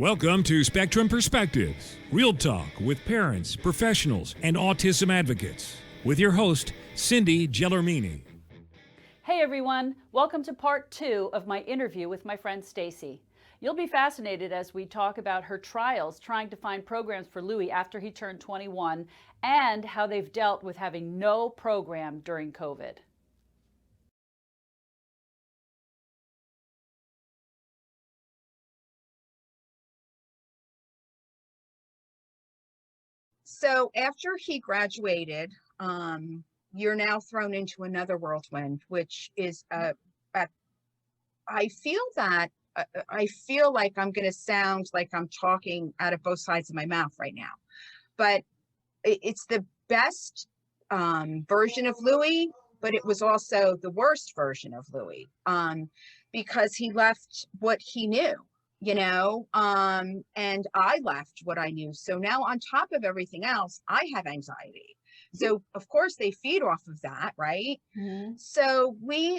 Welcome to Spectrum Perspectives, real talk with parents, professionals, and autism advocates. With your host, Cindy Gellermini. Hey everyone, welcome to part 2 of my interview with my friend Stacy. You'll be fascinated as we talk about her trials trying to find programs for Louie after he turned 21 and how they've dealt with having no program during COVID. So after he graduated, you're now thrown into another whirlwind, which is I feel like I'm going to sound like I'm talking out of both sides of my mouth right now, but it's the best version of Louie, but it was also the worst version of Louie because he left what he knew. And I left what I knew. So now on top of everything else, I have anxiety. So of course they feed off of that, right? Mm-hmm. So we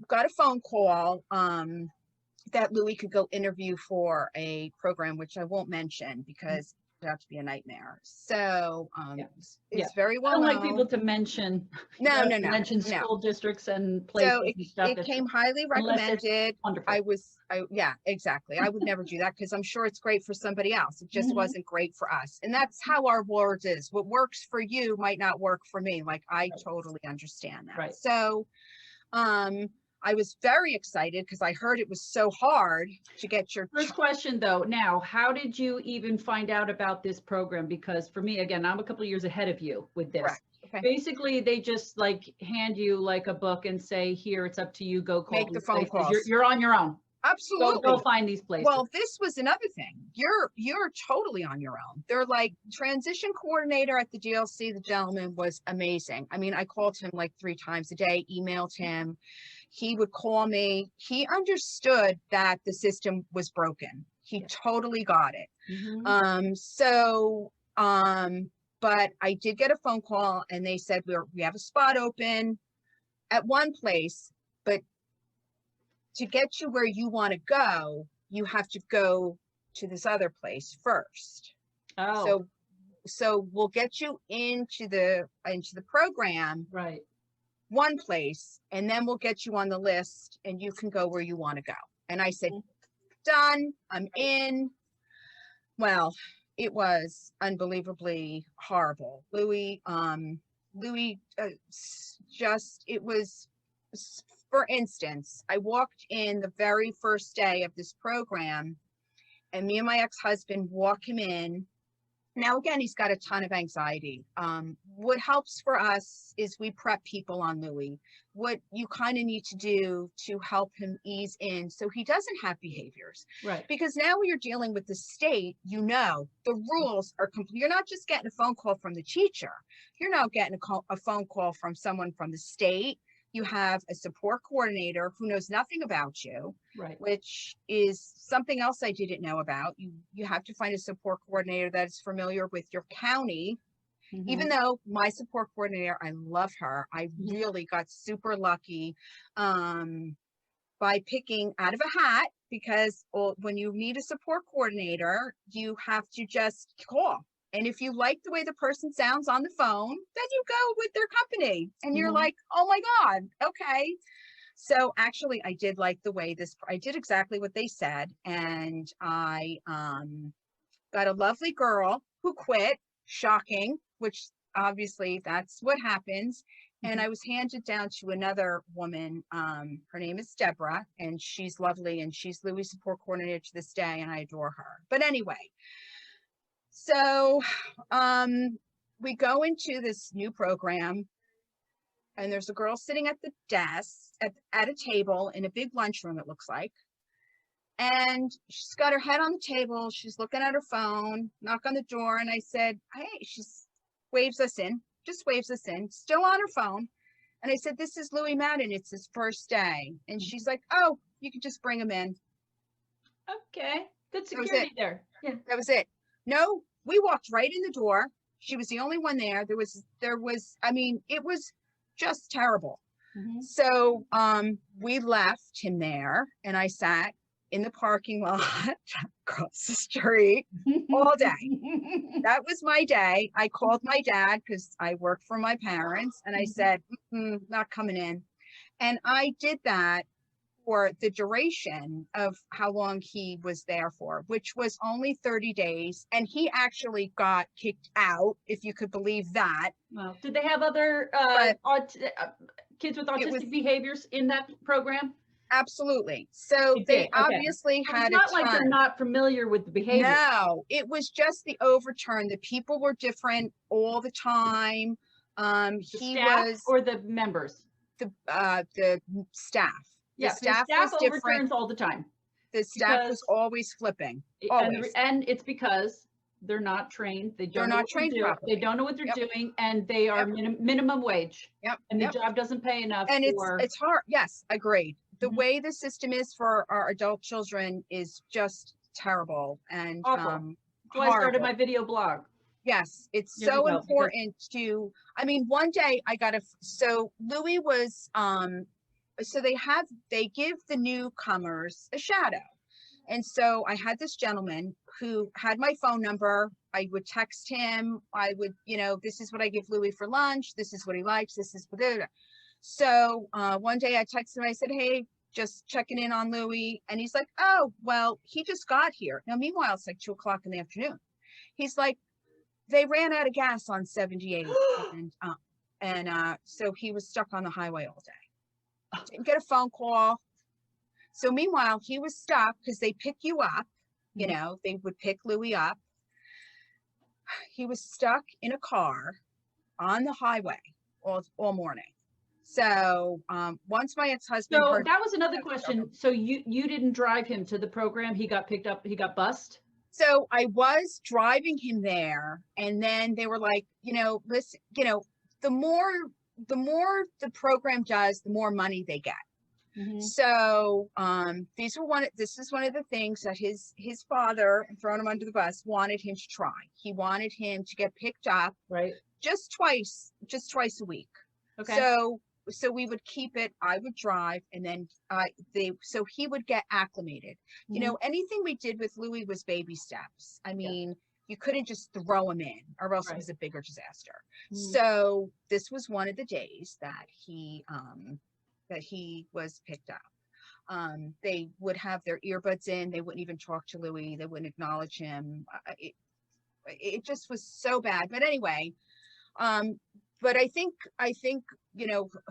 got a phone call that Louie could go interview for a program, which I won't mention because it would have to be a nightmare. So it's very well known. I don't like people to mention mention school districts and places. So it came highly recommended. Yeah, exactly. I would never do that because I'm sure it's great for somebody else. It just wasn't great for us. And that's how our world is. What works for you might not work for me. Like I totally understand that. Right. So I was very excited because I heard it was so hard to get your first question though. Now, how did you even find out about this program? Because for me, again, I'm a couple of years ahead of you with this. Correct. Okay. Basically, they just like hand you like a book and say, here, it's up to you. Go call. Make the phone calls. You're on your own. Absolutely. Go find these places. Well, this was another thing. You're totally on your own. They're like transition coordinator at the GLC. The gentleman was amazing. I mean, I called him like 3 times a day, emailed him. He would call me. He understood that the system was broken. He totally got it. Mm-hmm. But I did get a phone call and they said, we have a spot open at one place, but to get you where you want to go, you have to go to this other place first. Oh. So we'll get you into the program. Right. One place, and then we'll get you on the list and you can go where you want to go. And I said, done, I'm in. Well, it was unbelievably horrible. Louie, it was, for instance, I walked in the very first day of this program and me and my ex-husband walk him in. Now, again, he's got a ton of anxiety. What helps for us is we prep people on Louie. What you kind of need to do to help him ease in so he doesn't have behaviors. Right. Because now when you're dealing with the state, the rules are complete. You're not just getting a phone call from the teacher. You're now getting a phone call from someone from the state. You have a support coordinator who knows nothing about you, right? Which is something else I didn't know about. You have to find a support coordinator that is familiar with your county. Mm-hmm. Even though my support coordinator, I love her. I really got super lucky by picking out of a hat because when you need a support coordinator, you have to just call. And if you like the way the person sounds on the phone, then you go with their company and you're like, oh my God, okay. So actually I did like the way I did exactly what they said. And I got a lovely girl who quit, shocking, which obviously that's what happens. And I was handed down to another woman. Her name is Deborah and she's lovely and she's Louie's support coordinator to this day. And I adore her. But anyway, so we go into this new program and there's a girl sitting at the desk at a table in a big lunchroom, it looks like. And she's got her head on the table. She's looking at her phone, knock on the door. And I said, hey, she waves us in, still on her phone. And I said, this is Louie Madden. It's his first day. And she's like, oh, you can just bring him in. Okay. Good security there. Yeah. That was it. No, we walked right in the door. She was the only one there. It was just terrible. Mm-hmm. So we left him there and I sat in the parking lot across the street all day. That was my day. I called my dad because I worked for my parents, and I said, not coming in. And I did that for the duration of how long he was there for, which was only 30 days. And he actually got kicked out, if you could believe that. Well, did they have other kids with autistic behaviors in that program? Absolutely. So they obviously had it's not like they're not familiar with the behavior. No, it was just the overturn. The people were different all the time. He was, or the members? The staff. Yeah, the staff was overturns different all the time. The staff was always flipping. Always. And it's because they're not trained. They're not trained properly. They don't know what they're doing, and they are minimum wage. And the job doesn't pay enough. And it's hard. Yes, agreed. The way the system is for our adult children is just terrible and awful. That's why I started my video blog. Yes, it's so important to, I mean, one day I got so Louie was, so they give the newcomers a shadow. And so I had this gentleman who had my phone number. I would text him. I would, this is what I give Louie for lunch. This is what he likes. This is what. So one day I texted him. I said, hey, just checking in on Louie. And he's like, oh, well, he just got here. Now, meanwhile, it's like 2:00 in the afternoon. He's like, they ran out of gas on 78. and so he was stuck on the highway all day. Didn't get a phone call. So meanwhile, he was stuck because they pick you up. They would pick Louie up. He was stuck in a car on the highway all morning. So once my ex-husband So that was another question. So you didn't drive him to the program. He got picked up. He got bused. So I was driving him there, and then they were like, listen, the more the program does, the more money they get. So this is one of the things that his father, throwing him under the bus, wanted him to try. He wanted him to get picked up just twice a week. Okay. So we would keep it. I would drive, and then so he would get acclimated. Anything we did with Louie was baby steps. I mean, you couldn't just throw him in, or else it was a bigger disaster. So this was one of the days that he was picked up. They would have their earbuds in. They wouldn't even talk to Louie. They wouldn't acknowledge him. It just was so bad. But anyway, but I think,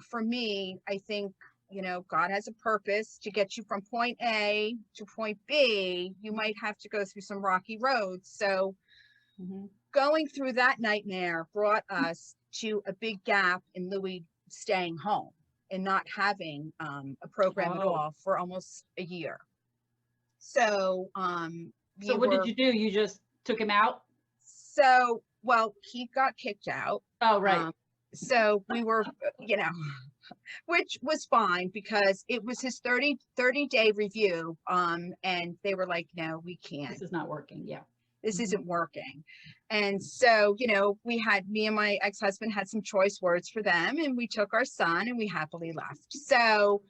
for me, I think, God has a purpose to get you from point A to point B. You might have to go through some rocky roads. So going through that nightmare brought us to a big gap in Louie staying home and not having a program at all for almost a year. So, so what did you do? You just took him out? So, well, he got kicked out. Oh, right. So we were, which was fine because it was his 30-day review. And they were like, no, we can't. This is not working. Yeah. This isn't working. And so, me and my ex-husband had some choice words for them, and we took our son and we happily left. So,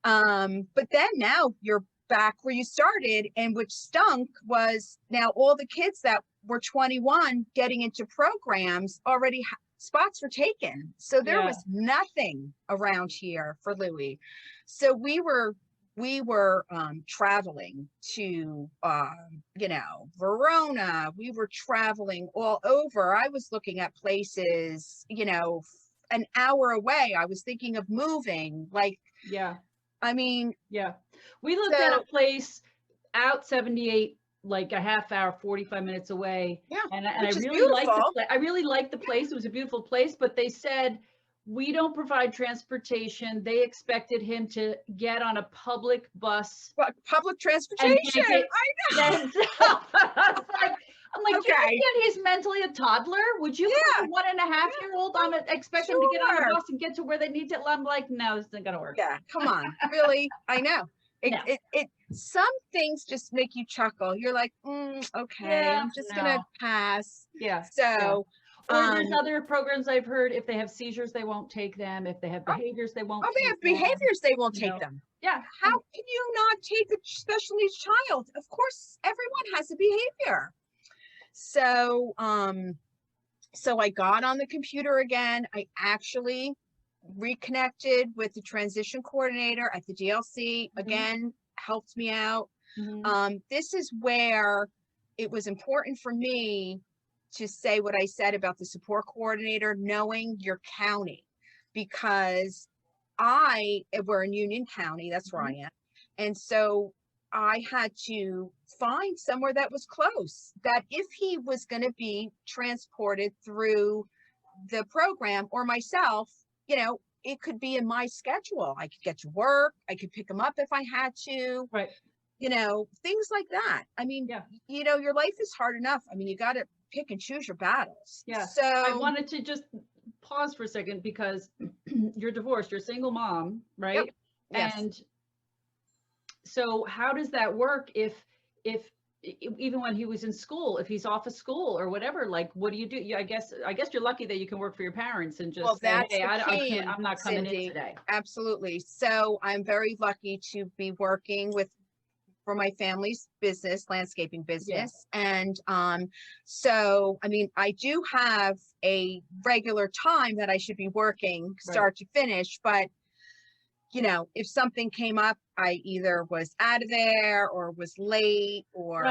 but then now you're back where you started, and which stunk was now all the kids that were 21 getting into programs already spots were taken. So there was nothing around here for Louie. So we were traveling to, Verona. We were traveling all over. I was looking at places, an hour away. I was thinking of moving. I mean. Yeah. We looked at a place out 78, like a half hour, 45 minutes away. Yeah. And I really liked the place. I really liked the place. It was a beautiful place, but they said, we don't provide transportation. They expected him to get on a public bus. Public transportation? I know. I'm like, okay. He's mentally a toddler. Would you put a 1.5-year-old on it, expect him to get on a bus and get to where they need to? I'm like, no, this isn't gonna work. Yeah, come on, really? I know. Some things just make you chuckle. You're like, okay, I'm just gonna pass. Yeah. So. Or there's other programs I've heard, if they have seizures, they won't take them. If they have Oh, behaviors, they won't oh, they take have them. behaviors, they won't You take know. them. Yeah. How can you not take a special needs child? Of course, everyone has a behavior. So, so I got on the computer again. I actually reconnected with the transition coordinator at the DLC. Again, helped me out. This is where it was important for me to say what I said about the support coordinator, knowing your county, because we're in Union County, that's where I am. And so I had to find somewhere that was close, that if he was going to be transported through the program or myself, you know, it could be in my schedule. I could get to work. I could pick him up if I had to. Right. You know, things like that. I mean, you know, your life is hard enough. I mean, you got to pick and choose your battles. Yeah. So I wanted to just pause for a second, because you're divorced, you're a single mom, right? Yep. Yes. And so how does that work if even when he was in school, if he's off of school or whatever, like, what do you do? I guess you're lucky that you can work for your parents and just say, hey, I'm not coming in today. Absolutely. So I'm very lucky to be working for my family's business, landscaping business. And so, I mean, I do have a regular time that I should be working start to finish, but you know, if something came up, I either was out of there or was late or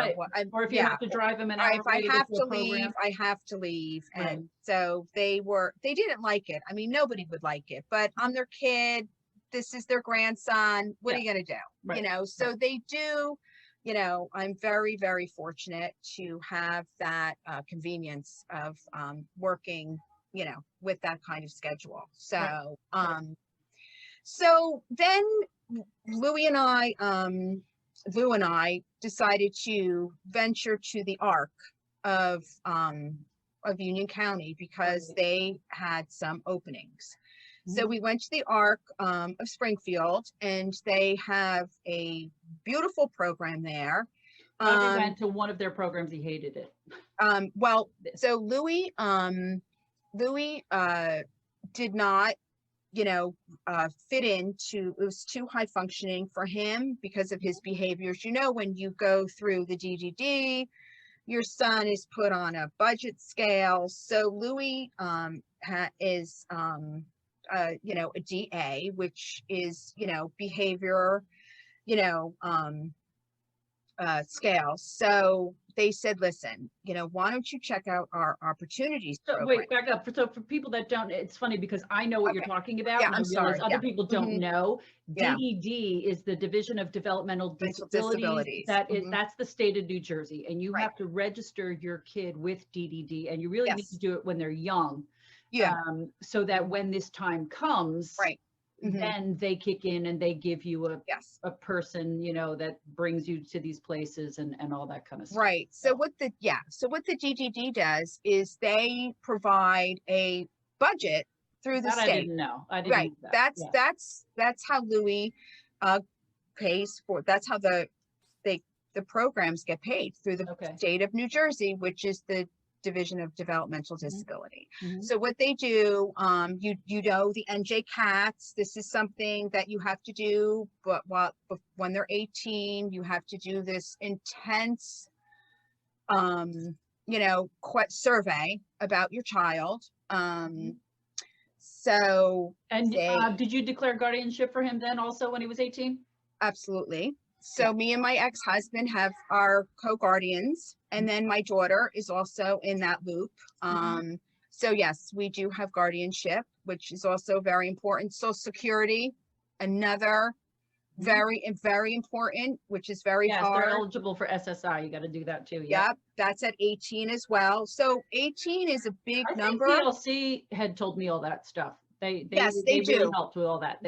or if you have to drive him an hour, if I have to leave, program. I have to leave. And so they didn't like it. I mean, nobody would like it, but I'm their kid. This is their grandson. What are you going to do? You know, so they do, you know, I'm very, very fortunate to have that convenience of working, you know, with that kind of schedule. So, so then Lou and I decided to venture to the ARC of Union County, because they had some openings. So we went to the ARC of Springfield, and they have a beautiful program there. Bobby went to one of their programs. He hated it. Well, so Louie did not, you know, fit into, it was too high functioning for him because of his behaviors. You know, when you go through the DDD, your son is put on a budget scale. So Louie is, you know, a DA, which is, you know, behavior, you know, scale. So they said, listen, you know, why don't you check out our opportunities program? Wait, back up. So for people that don't, it's funny because I know what you're talking about. Yeah, I'm sorry. Other people don't know. DDD is the Division of Developmental Disabilities. That's the state of New Jersey, and you have to register your kid with DDD, and you really need to do it when they're young. So that when this time comes, then they kick in and they give you a person, you know, that brings you to these places and all that kind of stuff. Right. So what the DDD does is they provide a budget through the state. I didn't know. I didn't know that. That's how Louie pays for. That's how the programs get paid, through the state of New Jersey, which is the Division of Developmental Disability. So what they do, you know, the NJ Cats, this is something that you have to do, but when they're 18, you have to do this intense, you know, survey about your child. So did you declare guardianship for him then also when he was 18? Absolutely. So me and my ex-husband have our co-guardians, and then my daughter is also in that loop. So yes, we do have guardianship, which is also very important. Social Security, another very, very important, which is very hard. They're eligible for SSI. You got to do that too. Yep, that's at 18 as well. So 18 is a big number. PLC had told me all that stuff. They do really helped with all that.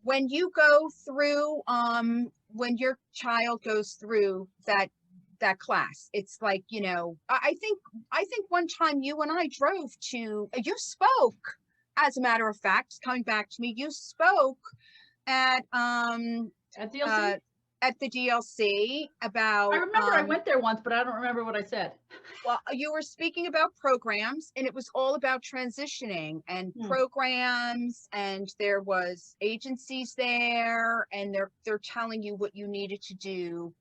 When you go through, when your child goes through that class, it's like, you know, I think one time you and I drove to, you spoke, as a matter of fact, coming back to me, you spoke at DLC? at the DLC I about, remember I went there once, but I don't remember what I said. well, you were speaking about programs, and it was all about transitioning and Hmm. programs, and there was agencies there, and they're telling you what you needed to do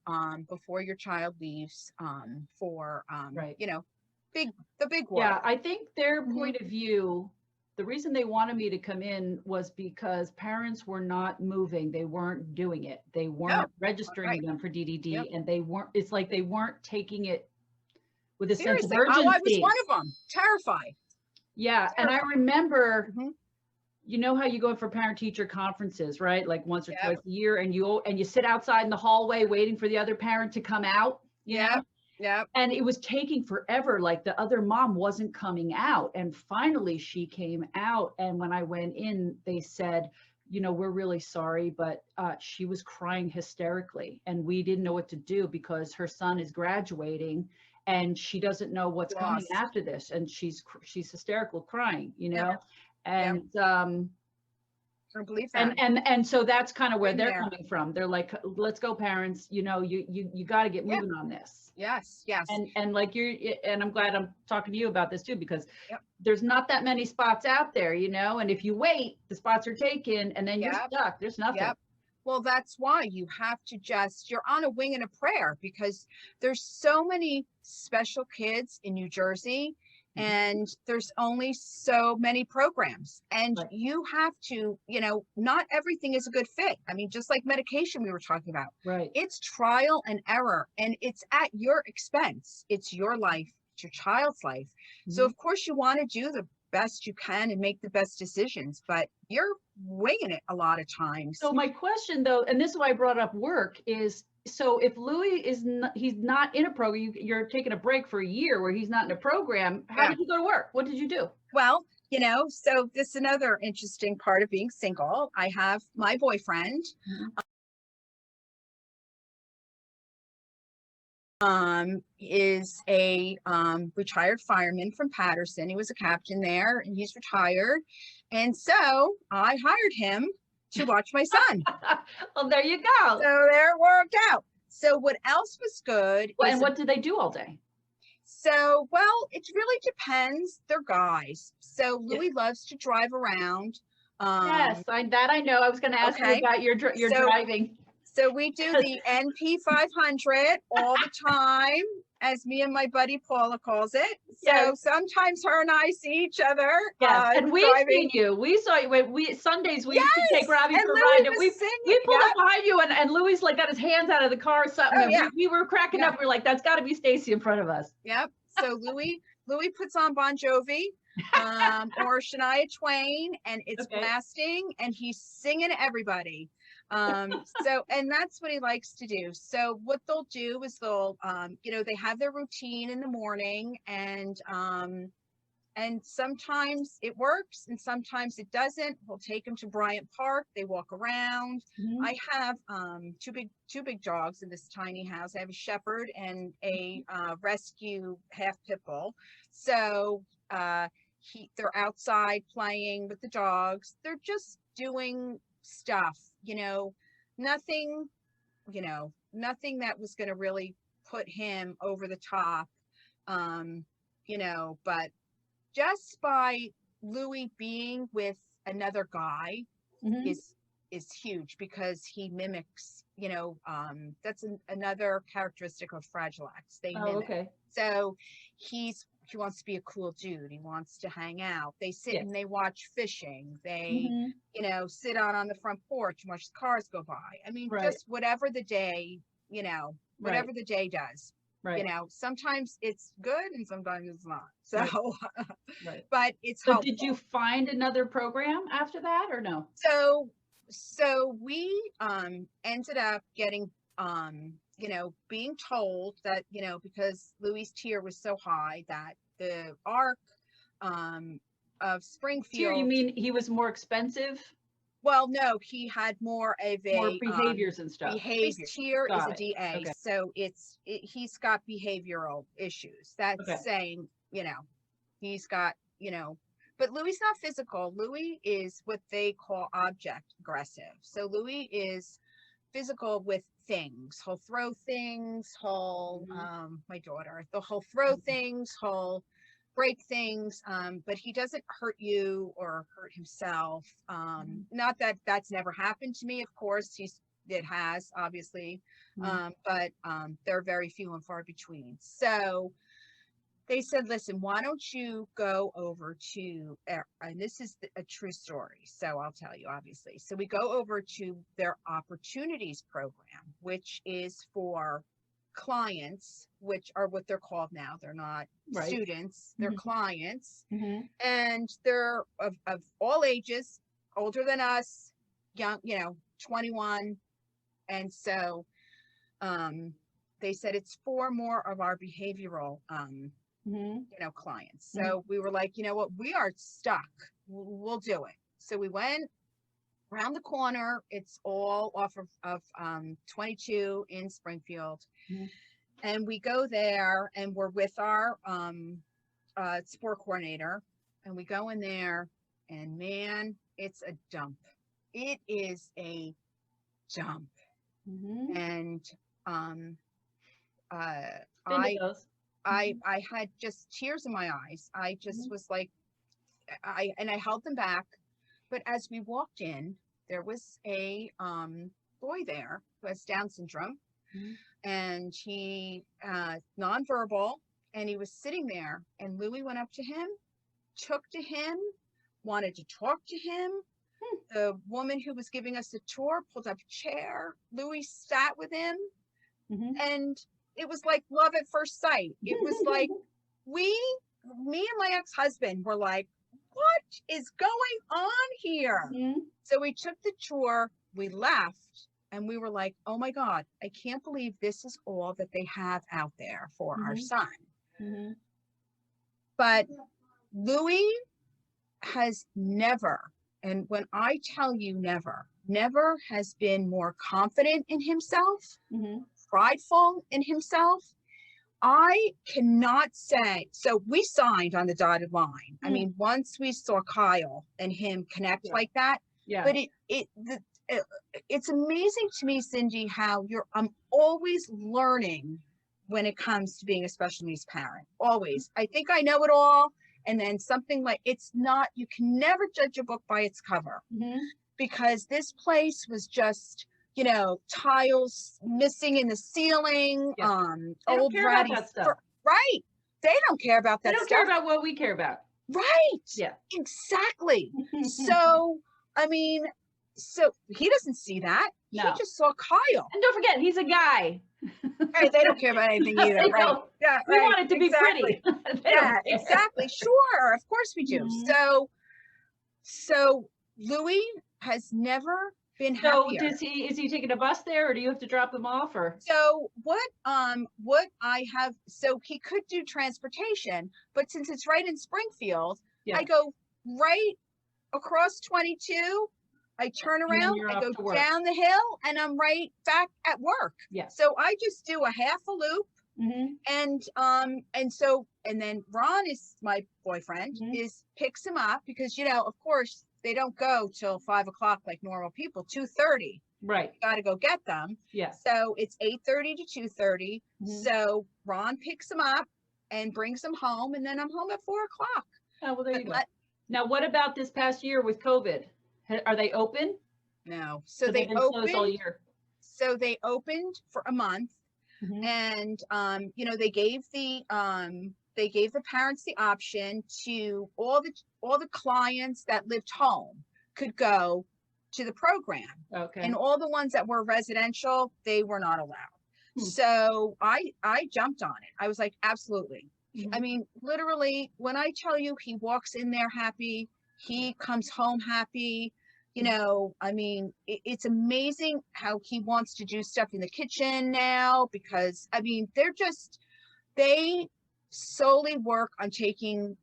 before your child leaves for Right. you know, the big Yeah, world. I think their Mhm. point of view, the reason they wanted me to come in was because parents were not moving. They weren't doing it. They No, weren't registering right. them for Yep. DDD, and they weren't, it's like they weren't taking it with a sense of Seriously. Oh, I was one urgency. of them. Terrified. Yeah, and I Terrified. remember, Hmm. you know how you go for parent teacher conferences, right? Like once or Yep. twice a year, and you sit outside in the hallway waiting for the other parent to come out, you know? Yep. Yep. And it was taking forever. Like the other mom wasn't coming out. And finally she came out. And when I went in, they said, you know, we're really sorry, but she was crying hysterically. And we didn't know what to do because her son is graduating and she doesn't know what's coming Lost. after this. And she's hysterical crying, you Yep. know? Yep. And I believe that. and so that's kind of where Been they're there. coming from. They're like, let's go, parents, you know, you got to get Yeah. moving on this. Yes. Yes. And like and I'm glad I'm talking to you about this too, because Yep. there's not that many spots out there, you know, and if you wait, the spots are taken and then you're Yep. stuck. There's nothing. Yep. Well, that's why you have to you're on a wing and a prayer, because there's so many special kids in New Jersey, Mhm. and there's only so many programs, and Right. you have to, not everything is a good fit. I mean, just like medication we were talking about, Right. it's trial and error, and it's at your expense. It's your life, it's your child's life. So Mhm. of course you want to do the best you can and make the best decisions, but you're winging it a lot of times. So my question though, and this is why I brought up work, is so if Louis is not, he's not in a program, you're taking a break for a year where he's not in a program. How Yeah. did you go to work? What did you do? Well, so this is another interesting part of being single. I have my boyfriend, Mhm. is a retired fireman from Patterson. He was a captain there and he's retired. And so I hired him to watch my son. Well, there you go. So there it worked out. So what else was good Well, is and what do they do all day? so, well, it really depends. They're guys. So Yeah. Louis loves to drive around. Yes, I know. I was going to ask you Okay. about your So driving. So we do the NP 500 all the time, as me and my buddy Paula calls it. So Yes. sometimes her and I see each other Yes, and we've driving. seen you. We saw you when Sundays we used to take Yes, Robbie and for a Louis ride, and was we singing. pulled Yeah. up behind you, and Louis like got his hands out of the car or something, Oh and yeah. we were cracking Yeah. up. We are like, that's got to be Stacy in front of us. Yep. So Louis puts on Bon Jovi, or Shania Twain, and it's Okay. blasting, and he's singing to everybody. So, and that's what he likes to do. So what they'll do is they'll, they have their routine in the morning, and sometimes it works and sometimes it doesn't. We'll take them to Bryant Park. They walk around. Mhm. I have two big dogs in this tiny house. I have a shepherd and a rescue half pit bull. So they're outside playing with the dogs. They're just doing stuff, nothing, nothing that was going to really put him over the top. But just by Louis being with another guy Mhm. is huge, because he mimics, that's another characteristic of Fragile X. They Oh, mimic. okay. So he wants to be a cool dude. He wants to hang out. They sit Yeah. and they watch fishing. They, Mhm. sit out on the front porch and watch the cars go by. I mean, Right. just whatever the day, whatever Right. the day does. Right. Sometimes it's good and sometimes it's not. So, Right. Right. but it's So helpful. did you find another program after that or no? So we ended up getting being told that, because Louis' tier was so high, that the ARC of Tier, you Springfield, mean he was more expensive? well, no, he had more of More a behaviors and stuff. behavior. His tier is Got a it. DA, Okay. so he's got behavioral issues. That's Okay. saying, he's got, but Louis not physical. Louis is what they call object aggressive. So Louis is physical with things. He'll throw things, he'll, my daughter, he'll throw things, he'll break things, but he doesn't hurt you or hurt himself. Not that that's never happened to me, of course, it has, obviously, but they're very few and far between. So they said, listen, why don't you go over to, and this is a true story, so I'll tell you, obviously. So we go over to their opportunities program, which is for clients, which are what they're called now. They're not students, they're clients. And they're of all ages, older than us, young, 21. And so they said it's for more of our behavioral clients. So we were like, you know what, we are stuck. We'll do it. So we went around the corner. It's all off of 22 in Springfield. And we go there and we're with our sport coordinator, and we go in there, and man, it's a dump. It is a dump. And I had just tears in my eyes. I just was like, I held them back. But as we walked in, there was a boy there who has Down syndrome, and he nonverbal, and he was sitting there, and Louie went up to him, took to him, wanted to talk to him. The woman who was giving us the tour pulled up a chair. Louie sat with him, and it was like love at first sight. It was like me and my ex-husband were like, what is going on here? So we took the tour, we left, and we were like, oh my God, I can't believe this is all that they have out there for our son. But Louie has never, and when I tell you never has been more confident in himself, prideful in himself. I cannot say, so we signed on the dotted line. I mean, once we saw Kyle and him connect like that, but it's amazing to me, Cindy, how I'm always learning when it comes to being a special needs parent. Always. I think I know it all. And then something like, it's not, you can never judge a book by its cover, because this place was just, tiles missing in the ceiling, old ratty stuff. Right. They don't care about that stuff. They don't care about what we care about. Right. Yeah. Exactly. So, I mean, so he doesn't see that. No. He just saw Kyle. And don't forget, he's a guy. Right. They don't care about anything either. Right. Yeah, we want it to be pretty. Yeah, exactly. Sure. Of course we do. So Louie has never been happier. So is he taking a bus there, or do you have to drop him off, or? So what I have, so he could do transportation, but since it's right in Springfield, I go right across 22, I turn around, I go down the hill, and I'm right back at work. Yeah. So I just do a half a loop. And then Ron is my boyfriend, picks him up because, of course, they don't go till 5 o'clock like normal people, 2:30. Right. Got to go get them. Yeah. So it's 8:30 to 2:30. So Ron picks him up and brings him home, and then I'm home at 4 o'clock. Oh, well, there you go. Now, what about this past year with COVID? Are they open? No. So they opened all year. So they opened for a month, and they gave the parents the option to all the clients that lived home could go to the program. Okay. And all the ones that were residential, they were not allowed. So I jumped on it. I was like, absolutely. I mean, literally, when I tell you he walks in there happy, he comes home happy. I mean, it's amazing how he wants to do stuff in the kitchen now, because I mean, they solely work on taking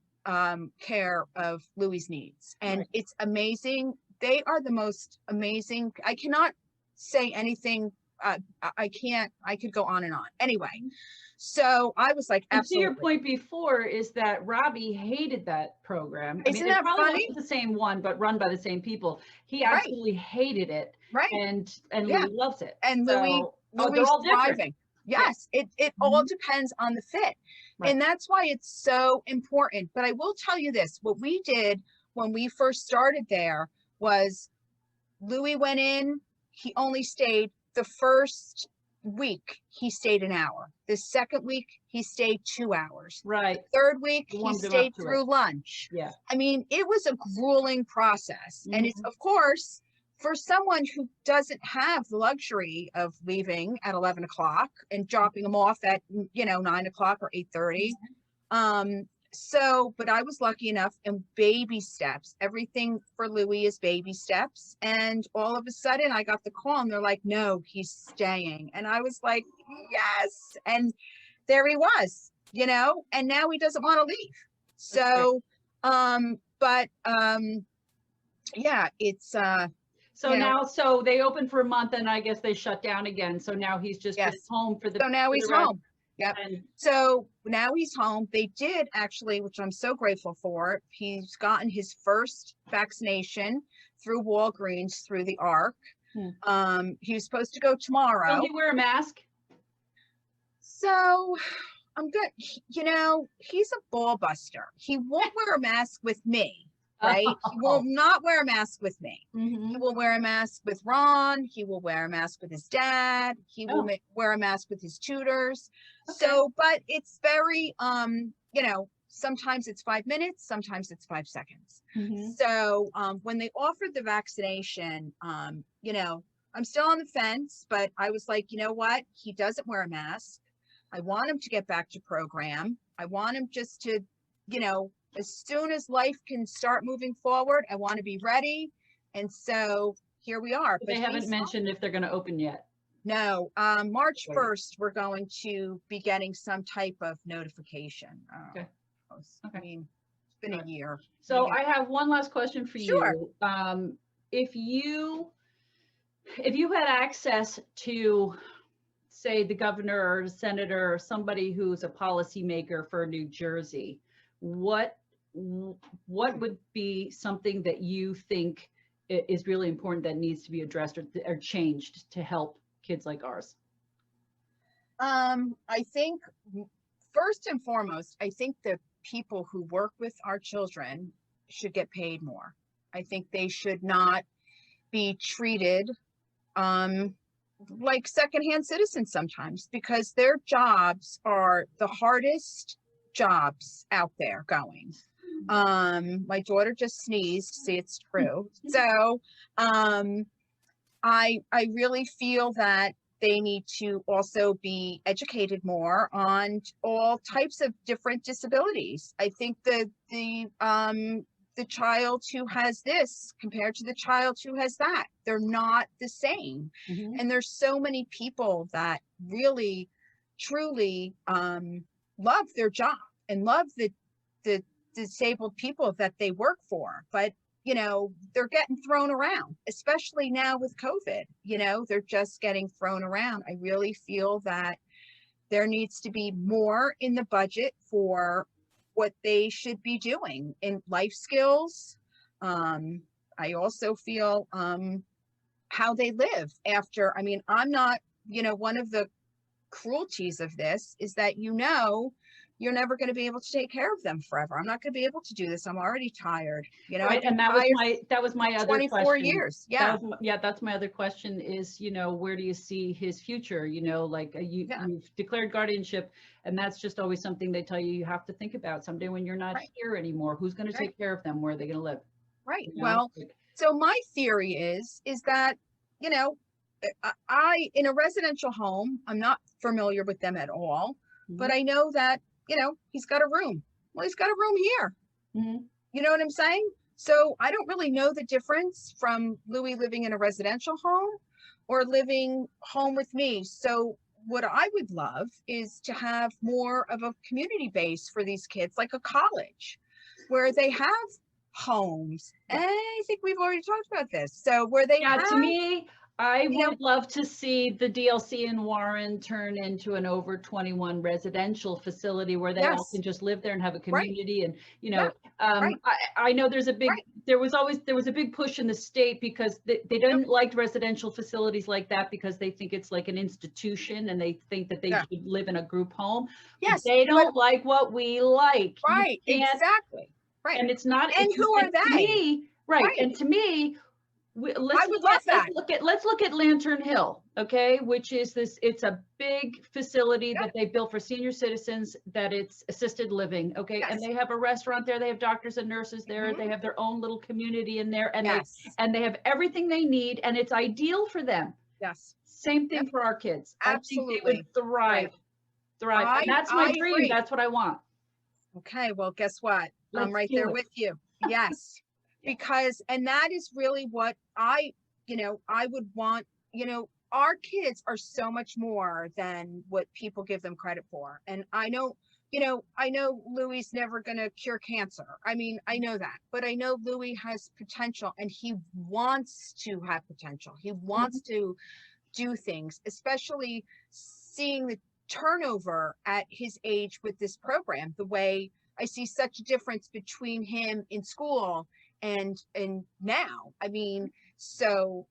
care of Louie's needs, and it's amazing. They are the most amazing. I cannot say anything I can't, I could go on and on. Anyway, so I was like, And to your absolutely. point before is that Robbie hated that program. I mean, Isn't it that probably funny? wasn't the same one, but run by the same people. He Right, absolutely hated it, right. and Yeah. Louis loves it. And So, oh, they're Louie's all different. thriving. Yeah. Yes, it all Mhm. depends on the fit. Right. And that's why it's so important. But I will tell you this, what we did when we first started there was Louis went in, he only stayed the first week, he stayed an hour. The second week, he stayed 2 hours. Right. The third week, You he warmed him up stayed to through it. lunch. Yeah. I mean, it was a grueling process. And it's, Mhm. of course, for someone who doesn't have the luxury of leaving at 11 o'clock and dropping them off at, 9 o'clock or 8:30. So, but I was lucky enough, and baby steps, everything for Louis is baby steps. And all of a sudden I got the call and they're like, no, he's staying. And I was like, yes. And there he was, and now he doesn't want to leave. So, yeah, it's, So now, so they opened for a month, and I guess they shut down again. So now he's just been yes. home for the So now for he's the rest. home. Yep. And So now he's home. They did actually, which I'm so grateful for. He's gotten his first vaccination through Walgreens through the ARC. He was supposed to go tomorrow. will he wear a mask? So I'm good. He's a ball buster. He won't wear a mask with me, right? He will not wear a mask with me. He will wear a mask with Ron. He will wear a mask with his dad. He will wear a mask with his tutors. Okay. So, but it's very, sometimes it's 5 minutes, sometimes it's 5 seconds. So, when they offered the vaccination, I'm still on the fence, but I was like, you know what? He doesn't wear a mask. I want him to get back to program. I want him just to, as soon as life can start moving forward, I want to be ready. And so here we are. But they haven't mentioned if they're going to open yet. No, March 1st, we're going to be getting some type of notification. Okay. I mean, it's been a year. So I have one last question for Sure. you. If you had access to, say, the governor or senator or somebody who's a policymaker for New Jersey, what would be something that you think is really important that needs to be addressed or changed to help kids like ours? I think first and foremost, I think the people who work with our children should get paid more. I think they should not be treated like secondhand citizens sometimes, because their jobs are the hardest jobs out there going. My daughter just sneezed. See, it's true. So I really feel that they need to also be educated more on all types of different disabilities. I think the child who has this compared to the child who has that, they're not the same. And there's so many people that really, truly love their job and love the disabled people that they work for. But they're getting thrown around, especially now with COVID. They're just getting thrown around. I really feel that there needs to be more in the budget for what they should be doing in life skills. I also feel how they live after. I mean, I'm not, one of the cruelties of this is that, you're never going to be able to take care of them forever. I'm not going to be able to do this. I'm already tired. Right, and that was my other 24 question. years. Yeah. That's my other question is, where do you see his future? You've declared guardianship, and that's just always something they tell you have to think about someday when you're not here anymore. Who's going to take care of them? Where are they going to live? Right. Well, so my theory is that, I, in a residential home, I'm not familiar with them at all, but I know that, he's got a room. Well, he's got a room here. You know what I'm saying? So I don't really know the difference from Louis living in a residential home or living home with me. So what I would love is to have more of a community base for these kids, like a college where they have homes. And I think we've already talked about this. So where they have, to me, I You know, would love to see the DLC in Warren turn into an over 21 residential facility where they all yes, can just live there and have a right, community. And, yeah, right, I know there's a big, right, there was a big push in the state because they yep, didn't like residential facilities like that because they think it's like an institution and they think that they yeah, should live in a group home. But yes, they but don't like what we like. You right, can't, exactly, right. and it's not, And who are and to they? me, right. Right. And to me, I would love that. let's look at Lantern Hill, okay, which is this, it's a big facility Yep. that they built for senior citizens, that it's assisted living, okay, and Yes. they have a restaurant there, they have doctors and nurses there, Mhm. they have their own little community in there, and Yes. they have everything they need, and it's ideal for them. Yes. Same Yep. thing for our kids. I think they would Absolutely. thrive, thrive, I and that's my I dream. agree. That's what I want. Okay, well, guess what? I'm Let's right do there it. with you. Yes. Yeah. Because, and that is really what I would want, our kids are so much more than what people give them credit for. And I know Louie's never going to cure cancer. I mean, I know that, but I know Louie has potential and he wants to have potential. He wants to do things, especially seeing the turnover at his age with this program, the way I see such a difference between him in school and now. I mean, so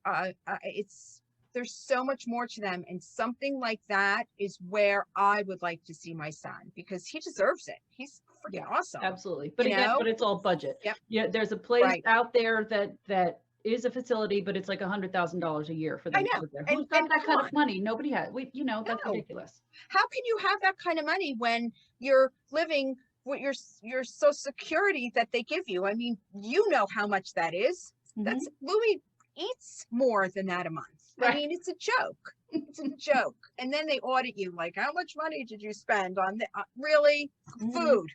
it's there's so much more to them, and something like that is where I would like to see my son because he deserves it. He's freaking awesome. Absolutely. But You again, know? but it's all budget. Yep. Yeah, there's a place Right. out there that is a facility, but it's like $100,000 a year for them I to know. live there. And Who's got that come kind on. of money? Nobody has. That's No. ridiculous. How can you have that kind of money when you're living with your social security that they give you? I mean, you know how much that is. That's Louis eats more than that a month. I Right. mean, it's a joke. It's a joke. And then they audit you like, how much money did you spend on really Mhm. food?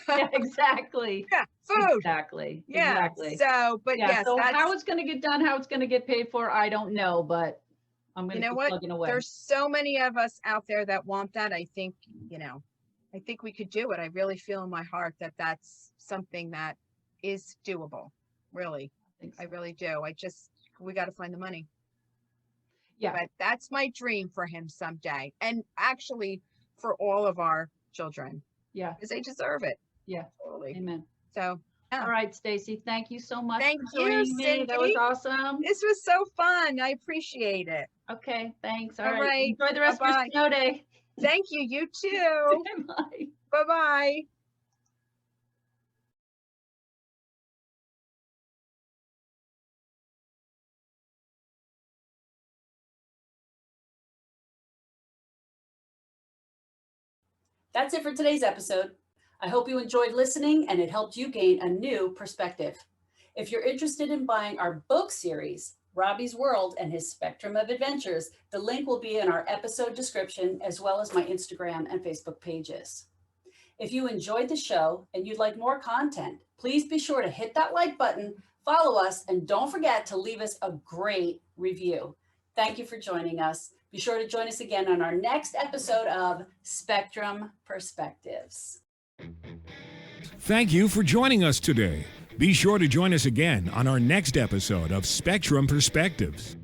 Yeah, exactly. Yeah, food. Exactly. Yeah. Exactly. So, but Yeah. yes, So how that's it's going to get done, how it's going to get paid for, I don't know, but I'm you going to know keep what? plugging away. There's so many of us out there that want that. I think we could do it. I really feel in my heart that that's something that is doable. Really. I think I so. really do. We got to find the money. Yeah. But that's my dream for him someday. And actually for all of our children Yeah. because they deserve it. Yeah. Totally. Amen. So, yeah. All right, Stacy. Thank you so much Thank for you, joining me. That was Cindy. awesome. This was so fun. I appreciate it. Okay, thanks. All All right. right. Enjoy the rest of Bye-bye. your snow day. Thank you. You too. Bye. Bye-bye. That's it for today's episode. I hope you enjoyed listening and it helped you gain a new perspective. If you're interested in buying our book series, Robbie's World and His Spectrum of Adventures, the link will be in our episode description as well as my Instagram and Facebook pages. If you enjoyed the show and you'd like more content, please be sure to hit that like button, follow us, and don't forget to leave us a great review. Thank you for joining us. Be sure to join us again on our next episode of Spectrum Perspectives. Thank you for joining us today. Be sure to join us again on our next episode of Spectrum Perspectives.